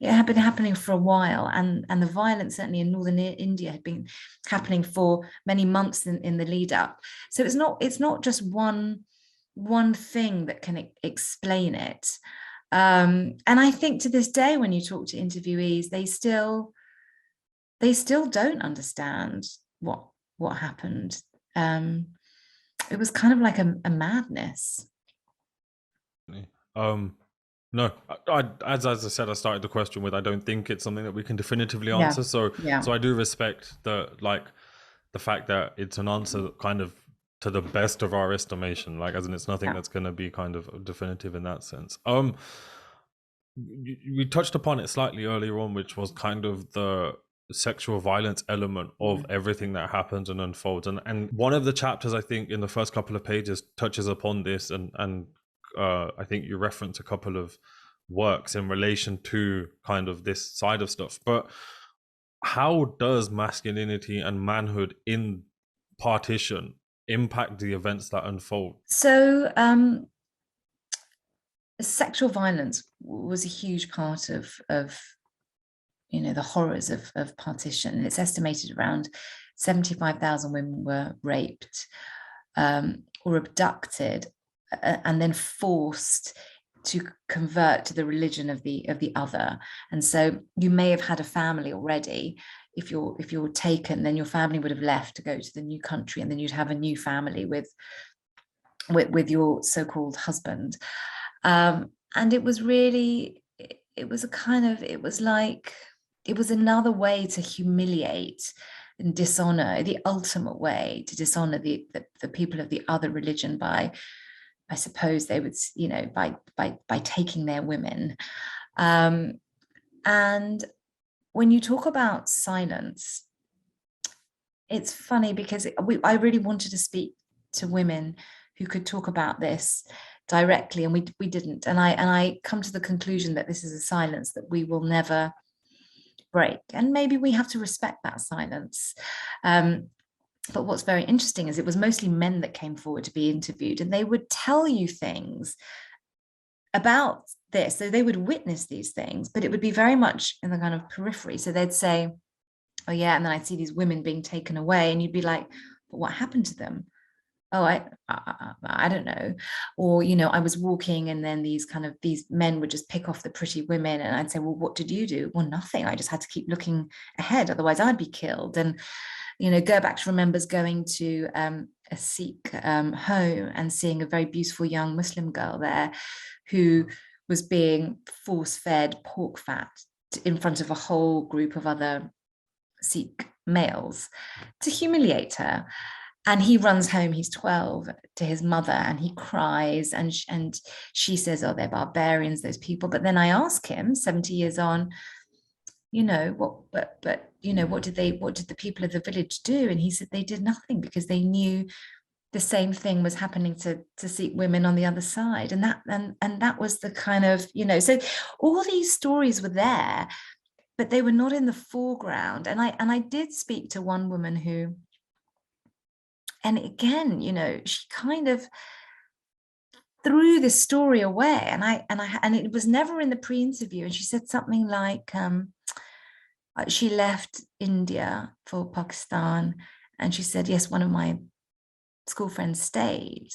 [SPEAKER 2] It had been happening for a while, and the violence, certainly in northern India, had been happening for many months in the lead up. So it's not just one thing that can explain it. And I think to this day, when you talk to interviewees, they still don't understand what happened. It was kind of like a madness.
[SPEAKER 1] Um, No, as I said, I started the question with, I don't think it's something that we can definitively
[SPEAKER 2] Yeah,
[SPEAKER 1] answer. So
[SPEAKER 2] yeah,
[SPEAKER 1] I do respect the fact that it's an answer kind of to the best of our estimation. Like, as in, it's nothing
[SPEAKER 2] yeah.
[SPEAKER 1] that's going to be kind of definitive in that sense. We touched upon it slightly earlier on, which was kind of the sexual violence element of
[SPEAKER 2] Mm.
[SPEAKER 1] everything that happens and unfolds. And one of the chapters, I think, in the first couple of pages touches upon this, and I think you reference a couple of works in relation to kind of this side of stuff. But how does masculinity and manhood in Partition impact the events that unfold?
[SPEAKER 2] So sexual violence was a huge part of the horrors of partition. And it's estimated around 75,000 women were raped or abducted and then forced to convert to the religion of the other. And so you may have had a family already. If you're taken, then your family would have left to go to the new country, and then you'd have a new family with your so-called husband. And it was really, it was a kind of, it was like, it was another way to humiliate and dishonor, the ultimate way to dishonor the people of the other religion by, I suppose they would, by taking their women. Um, and when you talk about silence, it's funny because I really wanted to speak to women who could talk about this directly, and we didn't. And I come to the conclusion that this is a silence that we will never break, and maybe we have to respect that silence. But what's very interesting is it was mostly men that came forward to be interviewed, and they would tell you things about this. So they would witness these things, but it would be very much in the kind of periphery. So they'd say, oh yeah, and then I'd see these women being taken away, and you'd be like, but what happened to them? Oh, I don't know. Or I was walking, and then these men would just pick off the pretty women, and I'd say, well, what did you do? Well, nothing. I just had to keep looking ahead, otherwise I'd be killed. And Gerbax remembers going to a Sikh home and seeing a very beautiful young Muslim girl there who was being force-fed pork fat in front of a whole group of other Sikh males to humiliate her. And he runs home, he's 12, to his mother, and he cries, and she says, oh, they're barbarians, those people. But then I ask him 70 years on, what did the people of the village do? And he said they did nothing, because they knew the same thing was happening to Sikh women on the other side. And that was the kind of, so all these stories were there, but they were not in the foreground. And I did speak to one woman who, and again, she kind of threw this story away, and it was never in the pre-interview. And she said something like, she left India for Pakistan, and she said, yes, one of my school friends stayed.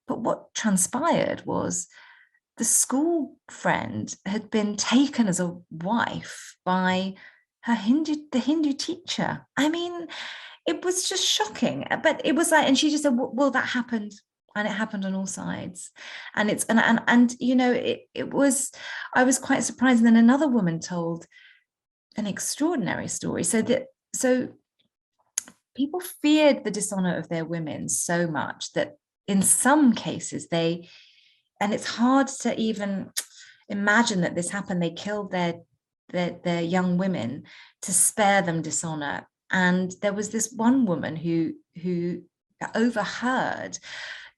[SPEAKER 2] But what transpired was the school friend had been taken as a wife by the Hindu teacher. I mean, it was just shocking. But it was like, and she just said, well, that happened. And it happened on all sides. And it's, and it was, I was quite surprised. And then another woman told an extraordinary story. So people feared the dishonor of their women so much that in some cases and it's hard to even imagine that this happened. They killed their young women to spare them dishonor. And there was this one woman who overheard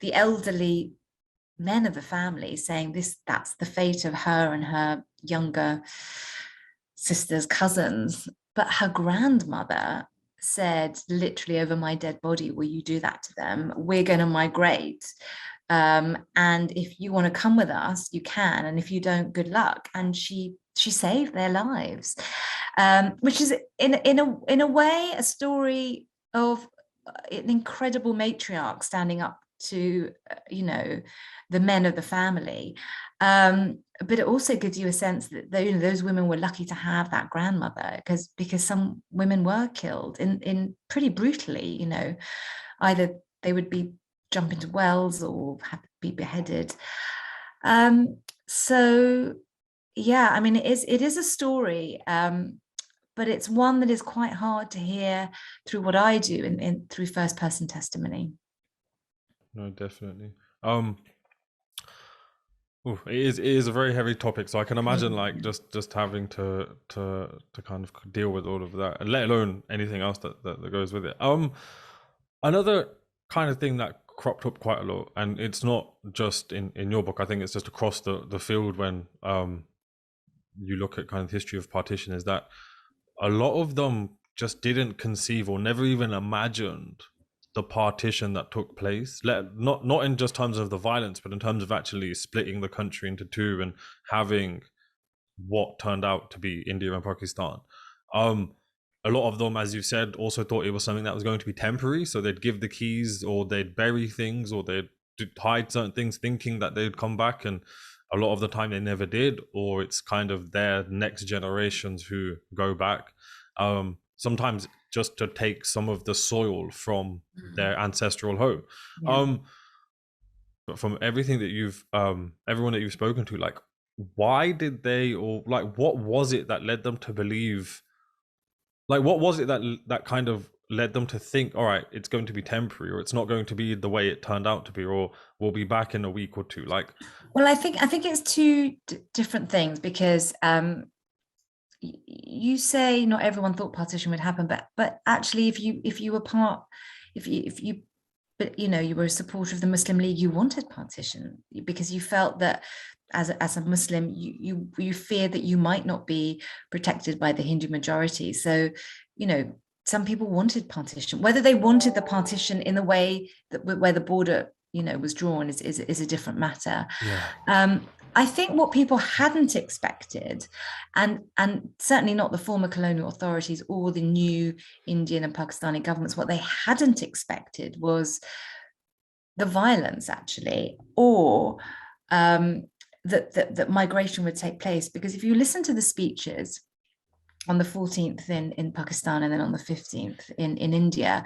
[SPEAKER 2] the elderly men of the family saying that's the fate of her and her younger sisters, cousins. But her grandmother said, literally, over my dead body, will you do that to them? We're going to migrate. And if you want to come with us, you can. And if you don't, good luck. And she saved their lives, which is in a way a story of an incredible matriarch standing up to the men of the family. But it also gives you a sense that those women were lucky to have that grandmother, because some women were killed in pretty brutally. Either they would be jump into wells or have be beheaded. So yeah, I mean, it is a story, but it's one that is quite hard to hear through what I do in through first person testimony.
[SPEAKER 1] No, definitely. Um, it is a very heavy topic, so I can imagine like just having to kind of deal with all of that, and let alone anything else that goes with it. Another kind of thing that cropped up quite a lot, and it's not just in your book. I think it's just across the field when you look at kind of history of partition, is that a lot of them just didn't conceive or never even imagined the partition that took place. Not in just terms of the violence, but in terms of actually splitting the country into two and having what turned out to be India and Pakistan. Um, a lot of them, as you said, also thought it was something that was going to be temporary. So they'd give the keys, or they'd bury things, or they'd hide certain things, thinking that they'd come back. And a lot of the time, they never did, or it's kind of their next generations who go back. Sometimes just to take some of the soil from their ancestral home.
[SPEAKER 2] Yeah.
[SPEAKER 1] Um, but from everything that everyone that you've spoken to, like, why did they, or like, what was it that led them to believe, like, what was it that kind of led them to think, all right, it's going to be temporary, or it's not going to be the way it turned out to be, or we'll be back in a week or two, like.
[SPEAKER 2] Well, I think it's two different things because you say not everyone thought partition would happen, but actually, if you were part, if you but you were a supporter of the Muslim League, you wanted partition because you felt that as a Muslim, you feared that you might not be protected by the Hindu majority. So, you know, some people wanted partition. Whether they wanted the partition in the way that where the border, was drawn is a different matter.
[SPEAKER 1] Yeah.
[SPEAKER 2] Um, I think what people hadn't expected, and certainly not the former colonial authorities or the new Indian and Pakistani governments, what they hadn't expected was the violence, actually, or that migration would take place. Because if you listen to the speeches on the 14th in Pakistan and then on the 15th in India,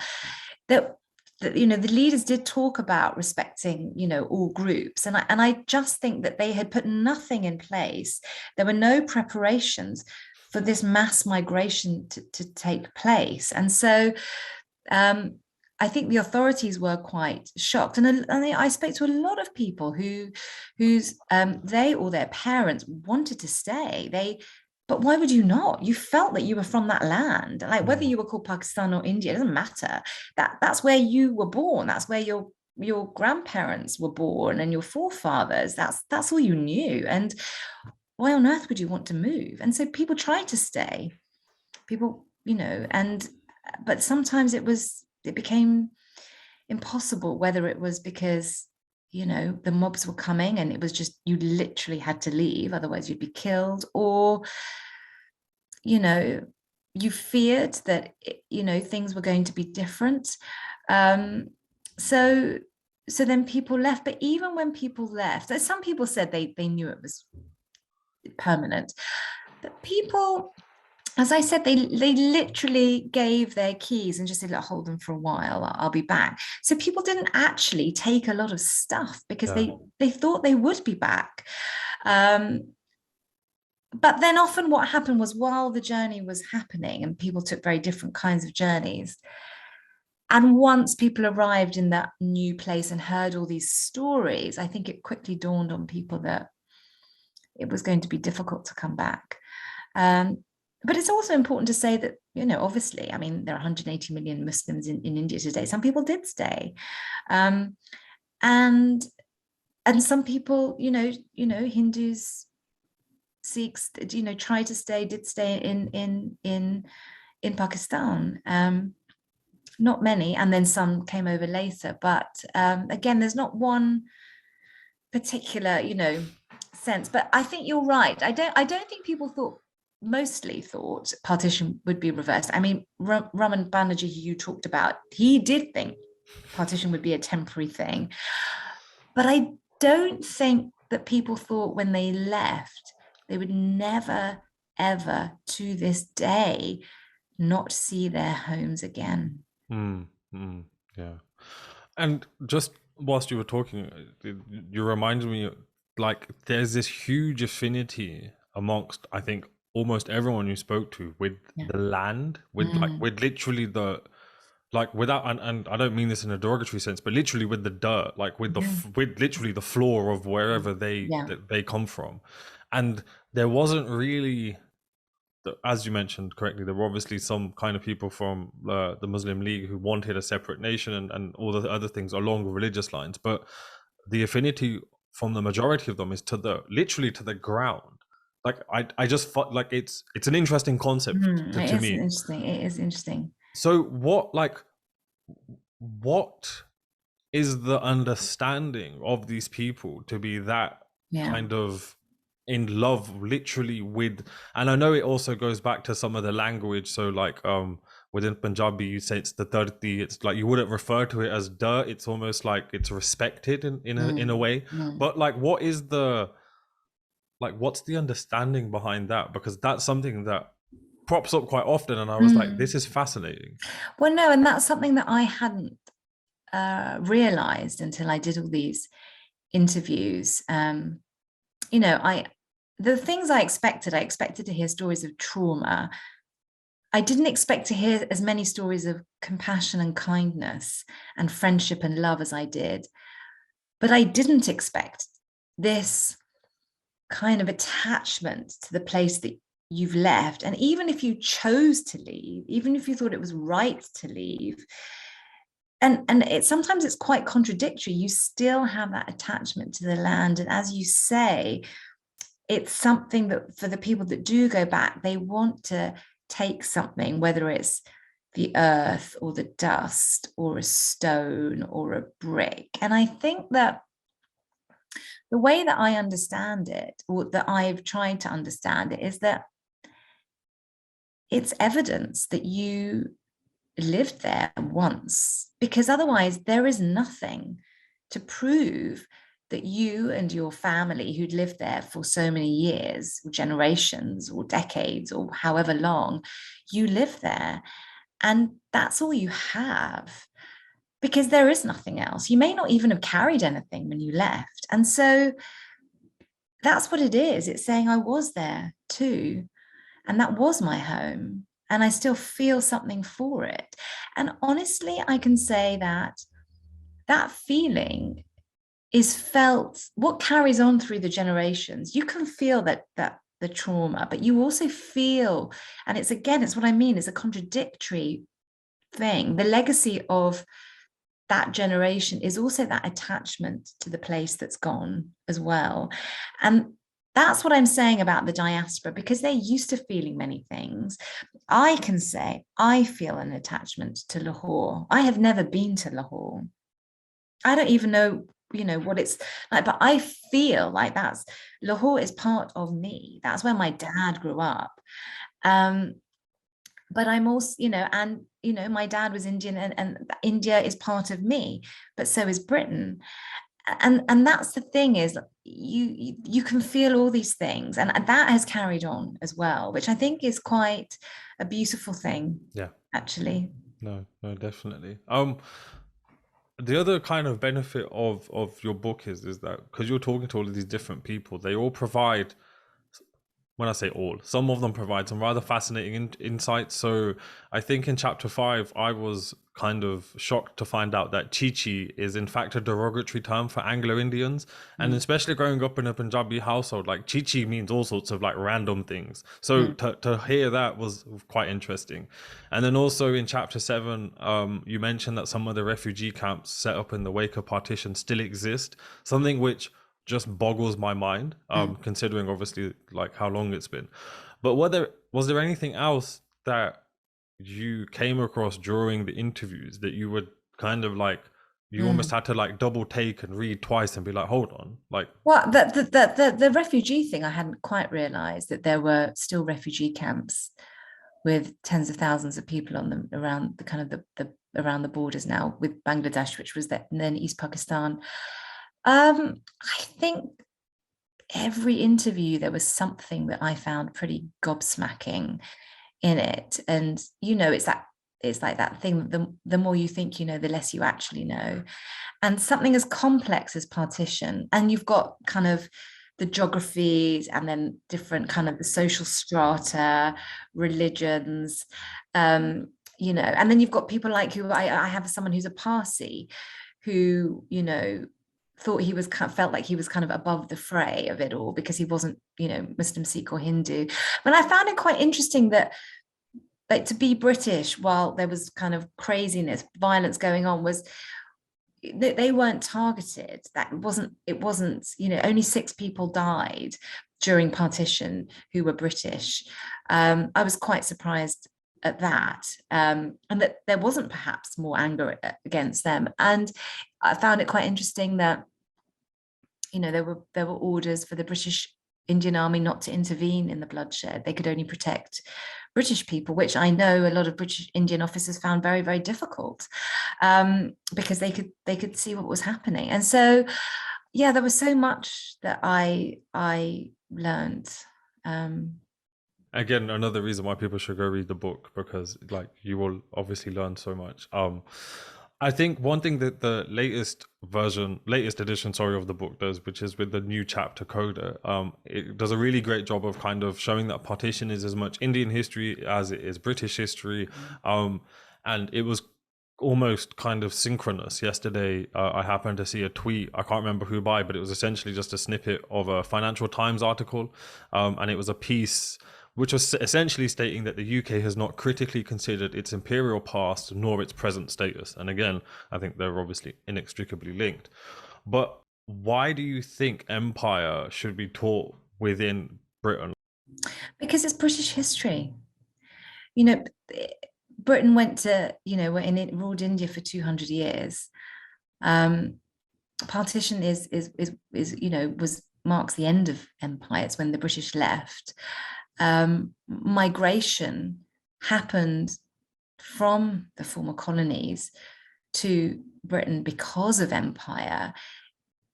[SPEAKER 2] that the leaders did talk about respecting all groups, and I just think that they had put nothing in place. There were no preparations for this mass migration to take place, and so um, I think the authorities were quite shocked, and I spoke to a lot of people whose they or their parents wanted to stay. But why would you not? You felt that you were from that land, like whether
[SPEAKER 1] Mm.
[SPEAKER 2] you were called Pakistan or India, it doesn't matter. That's where you were born. That's where your grandparents were born and your forefathers. That's all you knew. And why on earth would you want to move? And so people tried to stay. People, and but sometimes it became impossible, whether it was because the mobs were coming and it was just you literally had to leave, otherwise you'd be killed, or you know you feared that things were going to be different. Um so so then people left, but even when people left, some people said they knew it was permanent, but people, as I said, they literally gave their keys and just said, "Look, hold them for a while. I'll be back." So people didn't actually take a lot of stuff because
[SPEAKER 1] Yeah.
[SPEAKER 2] they thought they would be back. Um, but then often what happened was, while the journey was happening, and people took very different kinds of journeys, and once people arrived in that new place and heard all these stories, I think it quickly dawned on people that it was going to be difficult to come back. But it's also important to say that, obviously, I mean, there are 180 million Muslims in India today. Some people did stay. Um, and and some people, Hindus, Sikhs, tried to stay, did stay in Pakistan. Not many, and then some came over later. But again, there's not one particular, sense. But I think you're right. I don't think people mostly thought partition would be reversed. I mean, Raman Banerjee, who you talked about, he did think partition would be a temporary thing. But I don't think that people thought when they left they would never, ever, to this day, not see their homes again.
[SPEAKER 1] Mm. Mm. Yeah. And just whilst you were talking, you reminded me like there's this huge affinity amongst, I think, almost everyone you spoke to with
[SPEAKER 2] Yeah.
[SPEAKER 1] the land, with like
[SPEAKER 2] Mm.
[SPEAKER 1] with literally the, like without, and I don't mean this in a derogatory sense, but literally with the dirt, like with the
[SPEAKER 2] Yeah.
[SPEAKER 1] with literally the floor of wherever
[SPEAKER 2] Yeah.
[SPEAKER 1] they come from. And there wasn't really, as you mentioned correctly, there were obviously some kind of people from the Muslim League who wanted a separate nation, and all the other things along religious lines. But the affinity from the majority of them is to the, literally to the ground. Like I just felt like it's an interesting concept
[SPEAKER 2] It
[SPEAKER 1] to
[SPEAKER 2] is
[SPEAKER 1] me.
[SPEAKER 2] interesting. It is interesting.
[SPEAKER 1] So what is the understanding of these people to be that
[SPEAKER 2] Yeah.
[SPEAKER 1] kind of in love literally with, and I know it also goes back to some of the language. So like within Punjabi you say it's the dirty, it's like you wouldn't refer to it as dirt, it's almost like it's respected in a
[SPEAKER 2] Mm.
[SPEAKER 1] way.
[SPEAKER 2] Mm.
[SPEAKER 1] But like what's the understanding behind that? Because that's something that props up quite often, and I was like,
[SPEAKER 2] Mm.
[SPEAKER 1] this is fascinating.
[SPEAKER 2] Well, no, and that's something that I hadn't realized until I did all these interviews. I the things I expected to hear stories of trauma. I didn't expect to hear as many stories of compassion and kindness and friendship and love as I did. But I didn't expect this kind of attachment to the place that you've left. And even if you chose to leave, even if you thought it was right to leave, and it sometimes it's quite contradictory, you still have that attachment to the land. And as you say, it's something that for the people that do go back, they want to take something, whether it's the earth or the dust or a stone or a brick. And I think that the way that I understand it, or that I've tried to understand it, is that it's evidence that you lived there once, because otherwise there is nothing to prove that you and your family who'd lived there for so many years or generations or decades or however long you live there, and that's all you have, because there is nothing else. You may not even have carried anything when you left. And so that's what it is. It's saying I was there too, and that was my home, and I still feel something for it. And honestly, I can say that that feeling is felt, what carries on through the generations. You can feel that the trauma, but you also feel, and it's again, it's what I mean, it's a contradictory thing. The legacy of that generation is also that attachment to the place that's gone as well. And that's what I'm saying about the diaspora, because they're used to feeling many things. I can say I feel an attachment to Lahore. I have never been to Lahore. I don't even know, what it's like, but I feel like that's, Lahore is part of me. That's where my dad grew up. Um, but I'm also, and my dad was Indian, and India is part of me, but so is Britain. And that's the thing, is you can feel all these things, and that has carried on as well, which I think is quite a beautiful thing,
[SPEAKER 1] Yeah.
[SPEAKER 2] actually.
[SPEAKER 1] No, no, definitely. The other kind of benefit of your book is that because you're talking to all of these different people, they all provide, when I say all, some of them provide some rather fascinating insights. So I think in chapter 5, I was kind of shocked to find out that Chichi is in fact a derogatory term for Anglo-Indians. And
[SPEAKER 2] Mm,
[SPEAKER 1] especially growing up in a Punjabi household, like Chichi means all sorts of like random things. So
[SPEAKER 2] mm,
[SPEAKER 1] to hear that was quite interesting. And then also in chapter 7, you mentioned that some of the refugee camps set up in the wake of partition still exist, something which just boggles my mind,
[SPEAKER 2] mm.
[SPEAKER 1] considering obviously like how long it's been. But was there anything else that you came across during the interviews that you would kind of like, you almost
[SPEAKER 2] Mm.
[SPEAKER 1] had to like double take and read twice and be like, hold on, like,
[SPEAKER 2] Well, the refugee thing, I hadn't quite realized that there were still refugee camps with tens of thousands of people on them around the kind of the around the borders now with Bangladesh, which was then East Pakistan. I think every interview there was something that I found pretty gobsmacking in it, and it's that it's like that thing, the more you think you know, the less you actually know. And something as complex as partition, and you've got kind of the geographies and then different kind of the social strata, religions, you know, and then you've got people like who I have someone who's a Parsi who, you know, thought he was felt like he was kind of above the fray of it all because he wasn't, you know, Muslim, Sikh or Hindu. But I found it quite interesting that, like, to be British while there was kind of craziness, violence going on, was they weren't targeted. It wasn't, you know, only 6 people died during partition who were British. I was quite surprised at that, and that there wasn't perhaps more anger against them. And I found it quite interesting that, you know, there were orders for the British Indian Army not to intervene in the bloodshed. They could only protect British people, which I know a lot of British Indian officers found very, very difficult, because they could see what was happening. And so, yeah, there was so much that I learned.
[SPEAKER 1] Again, another reason why people should go read the book, because like you will obviously learn so much. I think one thing that the latest edition, sorry, of the book does, which is with the new chapter coda, it does a really great job of kind of showing that partition is as much Indian history as it is British history. And it was almost kind of synchronous. Yesterday, I happened to see a tweet, I can't remember who by, but it was essentially just a snippet of a Financial Times article. And it was a piece which was essentially stating that the UK has not critically considered its imperial past nor its present status. And again, I think they're obviously inextricably linked. But why do you think empire should be taught within Britain?
[SPEAKER 2] Because it's British history. You know, Britain went to, you know, ruled India for 200 years. Partition is you know, marks the end of empire. It's when the British left. Migration happened from the former colonies to Britain because of empire.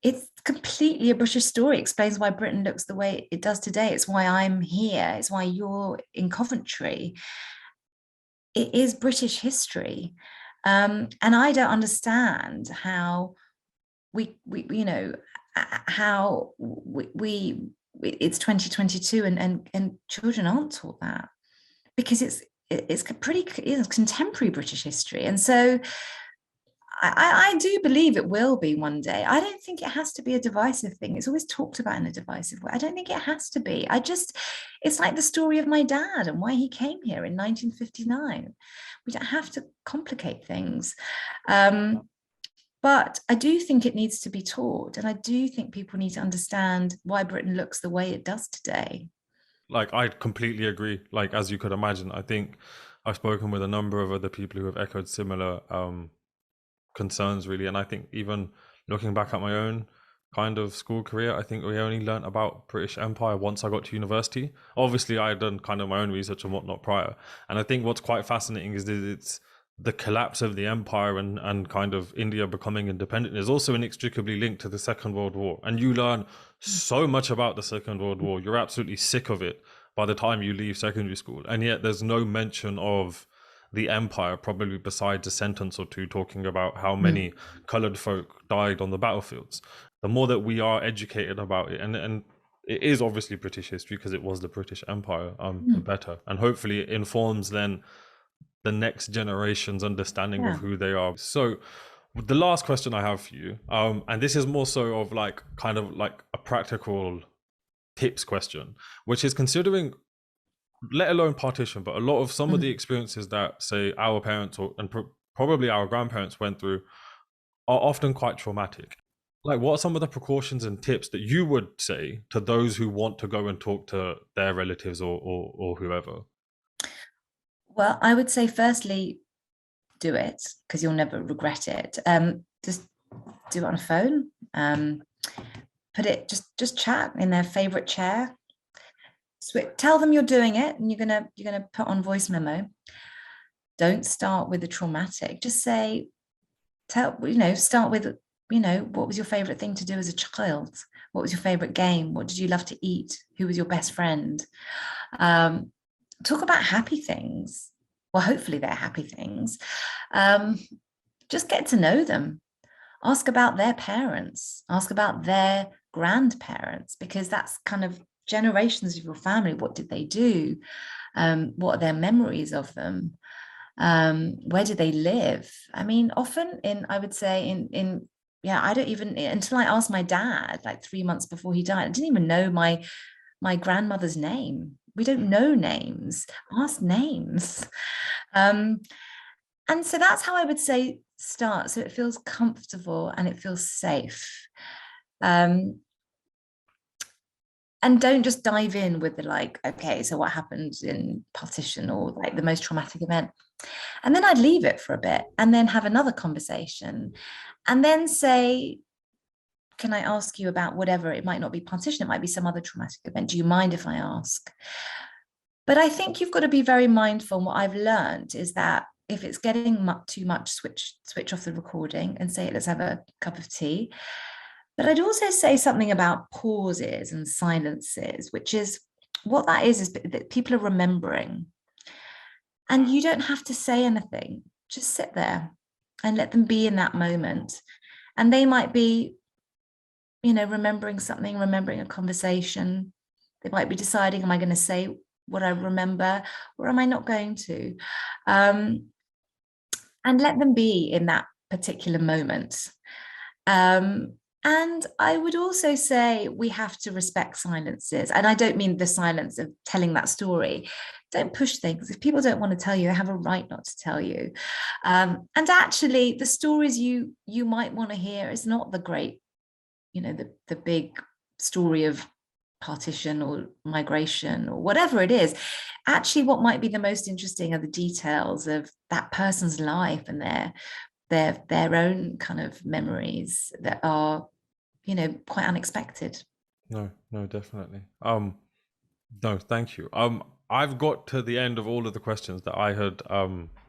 [SPEAKER 2] It's completely a British story. It explains why Britain looks the way it does today. It's why I'm here. It's why you're in Coventry. It is British history. And I don't understand how we you know, how we it's 2022 and children aren't taught that, because it's contemporary British history. And so I do believe it will be one day. I don't think it has to be a divisive thing. It's always talked about in a divisive way. I don't think it has to be. It's like the story of my dad and why he came here in 1959. We don't have to complicate things. But I do think it needs to be taught. And I do think people need to understand why Britain looks the way it does today.
[SPEAKER 1] Like, I completely agree. Like, as you could imagine, I think I've spoken with a number of other people who have echoed similar concerns, really. And I think even looking back at my own kind of school career, I think we only learnt about British Empire once I got to university. Obviously, I had done kind of my own research and whatnot prior. And I think what's quite fascinating is that it's the collapse of the empire and kind of India becoming independent is also inextricably linked to the Second World War. And you learn so much about the Second World War. You're absolutely sick of it by the time you leave secondary school. And yet there's no mention of the empire, probably besides a sentence or two talking about how many colored folk died on the battlefields. The more that we are educated about it, and it is obviously British history because it was the British Empire, the better. And hopefully it informs then the next generation's understanding of who they are. So the last question I have for you, and this is more so of like kind of like a practical tips question, which is considering, let alone partition, but a lot of some of the experiences that say our parents and probably our grandparents went through are often quite traumatic. Like, what are some of the precautions and tips that you would say to those who want to go and talk to their relatives or whoever?
[SPEAKER 2] Well, I would say, firstly, do it, because you'll never regret it. Just do it on a phone. Put it, just chat in their favorite chair. Tell them you're doing it, and you're gonna put on voice memo. Don't start with the traumatic. Just say, start with, what was your favorite thing to do as a child? What was your favorite game? What did you love to eat? Who was your best friend? Talk about happy things. well, hopefully they're happy things. Um, just get to know them. Ask about their parents, ask about their grandparents, because that's kind of generations of your family. What did they do? What are their memories of them? Where do they live? I mean, often I would say yeah, I don't even, until I asked my dad like 3 months before he died, I didn't even know my grandmother's name. We don't know names. Ask names. Um, and so that's how I would say start. So it feels comfortable and it feels safe. Um, and don't just dive in with the like, okay, so what happened in partition, or like the most traumatic event. And then I'd leave it for a bit and then have another conversation and then say, can I ask you about whatever? It might not be partition, it might be some other traumatic event. Do you mind if I ask? But I think you've got to be very mindful. And what I've learned is that if it's getting too much, switch off the recording and say, let's have a cup of tea. But I'd also say something about pauses and silences, which is what that is that people are remembering. And you don't have to say anything, just sit there and let them be in that moment. And they might be, remembering something, remembering a conversation. They might be deciding, am I going to say what I remember or am I not going to? And let them be in that particular moment. And I would also say we have to respect silences. And I don't mean the silence of telling that story. Don't push things. If people don't want to tell you, they have a right not to tell you. And actually, the stories you might want to hear is not the great, the big story of partition or migration or whatever it is. Actually, what might be the most interesting are the details of that person's life and their own kind of memories that are quite unexpected.
[SPEAKER 1] No, definitely. No, thank you. I've got to the end of all of the questions that I had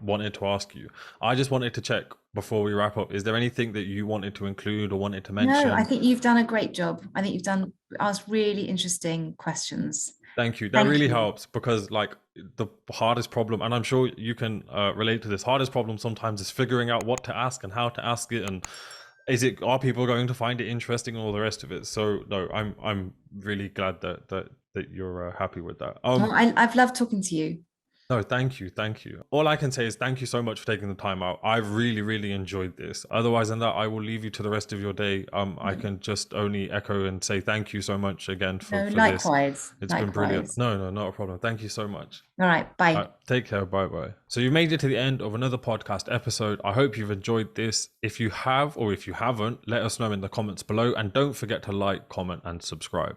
[SPEAKER 1] wanted to ask you. I just wanted to check before we wrap up. Is there anything that you wanted to include or wanted to
[SPEAKER 2] No, I
[SPEAKER 1] mention?
[SPEAKER 2] think you've done a great job. I think you've asked really interesting questions.
[SPEAKER 1] Thank you. That
[SPEAKER 2] Thank
[SPEAKER 1] really
[SPEAKER 2] you.
[SPEAKER 1] helps because, like, the hardest problem, and I'm sure you can relate to this, hardest problem sometimes is figuring out what to ask and how to ask it, and are people going to find it interesting and all the rest of it. So no, I'm really glad that you're happy with that.
[SPEAKER 2] Well, I've loved talking to you.
[SPEAKER 1] No, thank you. All I can say is thank you so much for taking the time out. I've really enjoyed this. Otherwise than that, I will leave you to the rest of your day. I can just only echo and say thank you so much again for
[SPEAKER 2] No,
[SPEAKER 1] this.
[SPEAKER 2] likewise.
[SPEAKER 1] It's been brilliant.
[SPEAKER 2] Likewise.
[SPEAKER 1] No, not a problem. Thank you so much.
[SPEAKER 2] All right. Bye.
[SPEAKER 1] Take care. Bye bye. So you made it to the end of another podcast episode. I hope you've enjoyed this. If you have or if you haven't, let us know in the comments below. And don't forget to like, comment, and subscribe.